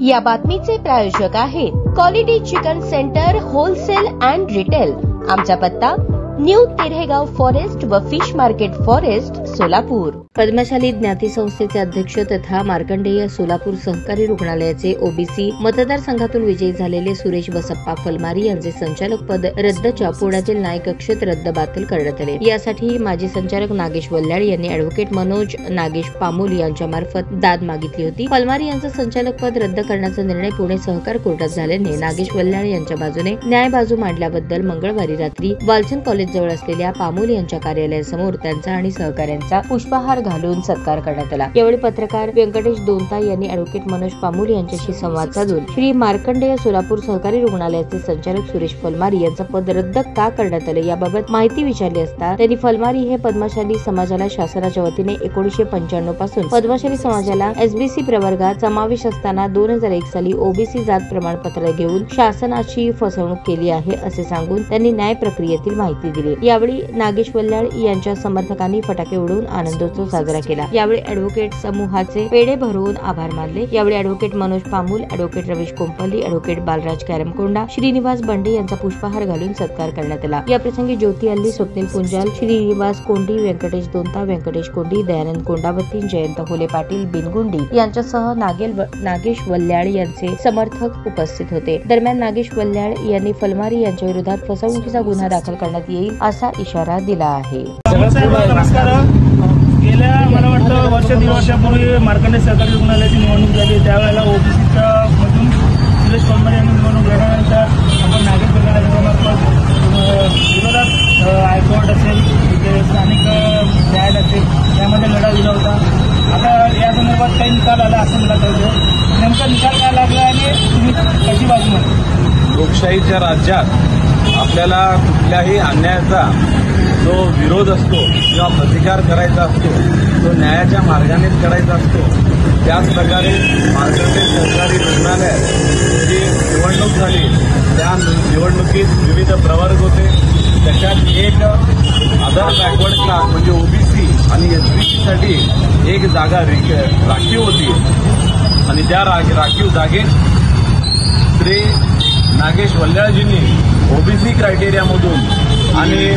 या बातमीचे प्रायोजक आहेत quality chicken centre wholesale and retail. आमचा पत्ता न्यू तिरेगाव फॉरेस्ट व fish market forest Solapur. Padmashali ज्ञाती संस्थेचे अध्यक्ष तथा मार्कंडेय सोलापूर सहकारी रुग्णालयाचे ओबीसी मतदारसंघातून विजयी झालेले सुरेश बसप्पा फलमारी यांचे संचालक पद रद्दच्या पुण्यातील न्याय कक्षेत रद्द बातिल करण्यात आले। यासाठी माजी संचालक नागेश वल्ल्याळ यांनी ॲडव्होकेट मनोज नागेश पामोली यांच्या मार्फत दाद मागितली होती। फलमारी यांचं संचालक पद रद्द करण्याचा निर्णय पुणे सहकार कोर्टात झाल्याने नागेश वल्ल्याळ यांच्या बाजूने न्याय बाजू मांडल्याबद्दल मंगळवारी रात्री वालचंद कॉलेज जवळ असलेल्या पामोली यांच्या कार्यालयासमोर त्यांचा आणि सहकाऱ्यांचा पुष्पहार घालून सत्कार करण्यात आला। यावेळी पत्रकार व्यंकटेश दोनता यांनी ॲडव्होकेट मनोज पामोली यांच्याशी संवाद साधून श्री मार्कंडेय सोलापूर सहकारी रुग्णालयाचे संचालक सुरेश फलमारी यांचं पद रद्द का करण्यात आले याबाबत माहिती विचारली असता त्यांनी फलमारी हे पद्मशाली समाजाला शासनाच्या वतीने 1995 पासून पद्मशाली समाजाला एसबीसी प्रवर्गात समावेश असताना 2001 साली ओबीसी जात प्रमाणपत्र घेऊन शासनाची फसवणूक केली आहे असे सांगून त्यांनी न्याय प्रक्रियेतील माहिती दिली। यावेळी नागेश वल्ल्याळ यांच्या समर्थकांनी फटाके उडवून आनंदोत्सव साजरा केला। यावेळी ॲडव्होकेट समूहाचे पेढे भरवून आभार मानले। यावेळी advocate Manoj Pamul, advocate Ramesh Kompalli, advocate Balraj Karamkonda, Srinivas Bande यांचा पुष्पहार घालून सत्कार करण्यात आला। या प्रसंगी ज्योती अल्ली, स्वप्नील पुंजाल, श्रीनिवास कोंडी, व्यंकटेश दोनता, व्यंकटेश कोंडी, दयानंद कोंडावती, जयंत होले पाटील बिनगुंडी यांच्यासह नागेश वल्ल्याळ यांचे समर्थक उपस्थित होते। दरम्यान नागेश वल्ल्याळ यांनी फलमारी यांच्या विरोधात फसवणुकीचा गुन्हा दाखल करण्यात येईल असा इशारा दिला आहे। नमस्कार। गेल्या मला वाटतं वर्ष दीड वर्षापूर्वी मार्कंडेय सहकारी रुग्णालयाची निवडणूक झाली। त्यावेळेला ओबीसीच्या मधून सुरेश फलमारी यांनी निवडणूक लढवल्यानंतर आपण नागेश वल्ल्याळ विरोधात हायकोर्ट असेल, स्थानिक न्यायालय असेल त्यामध्ये लढा दिला होता। आता या संदर्भात काही निकाल आला असं मला कळतं। नेमका निकाल काय लागला आणि तुम्ही कशी बाजू मांडता? लोकशाहीच्या राज्यात आपल्याला कुठल्याही अन्यायाचा जो विरोध असतो किंवा प्रतिकार करायचा असतो तो न्यायाच्या मार्गानेच करायचा असतो। त्याच प्रकारे मार्कंडेय सहकारी रुग्णालयात जी निवडणूक झाली त्या निवडणुकीत विविध प्रवर्ग होते। त्याच्यात एक अदर बॅकवर्ड क्लास म्हणजे ओबीसी आणि एसबीसीसाठी एक जागा राखीव होती आणि त्या राखीव जागेत श्री नागेश वल्ल्याळजींनी ओबीसी क्रायटेरियामधून आणि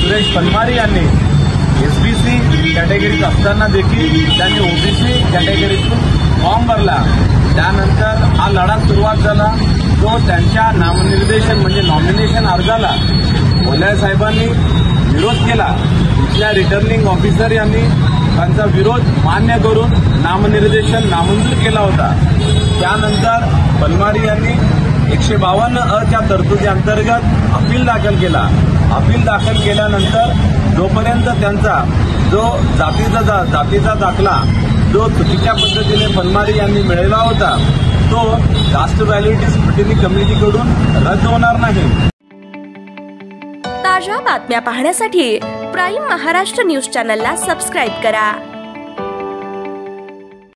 सुरेश फलमारी यांनी एसबीसी कॅटेगरीत असताना देखील त्यांनी ओबीसी कॅटेगरीतून फॉर्म भरला। त्यानंतर हा लढा सुरुवात झाला तो त्यांच्या नामनिर्देशन म्हणजे नॉमिनेशन अर्जाला वल्ल्याळ साहेबांनी विरोध केला। तिथल्या रिटर्निंग ऑफिसर यांनी त्यांचा विरोध मान्य करून नामनिर्देशन नामंजूर केला होता। त्यानंतर फलमारी यांनी 152 च्या तरतुदी अंतर्गत अपील दाखल केला। अपील दाखल केल्यानंतर जोपर्यंत त्यांचा जो जातीचा दाखला जो चुकीच्या पद्धतीने फलमारी यांनी मिळवला होता तो कास्ट व्हॅलिडिटी स्क्रुटिनी कमिटीकडून रद्द होणार नाही। ताज्या बातम्या पाहण्यासाठी प्राईम महाराष्ट्र न्यूज चॅनलला सबस्क्राईब करा।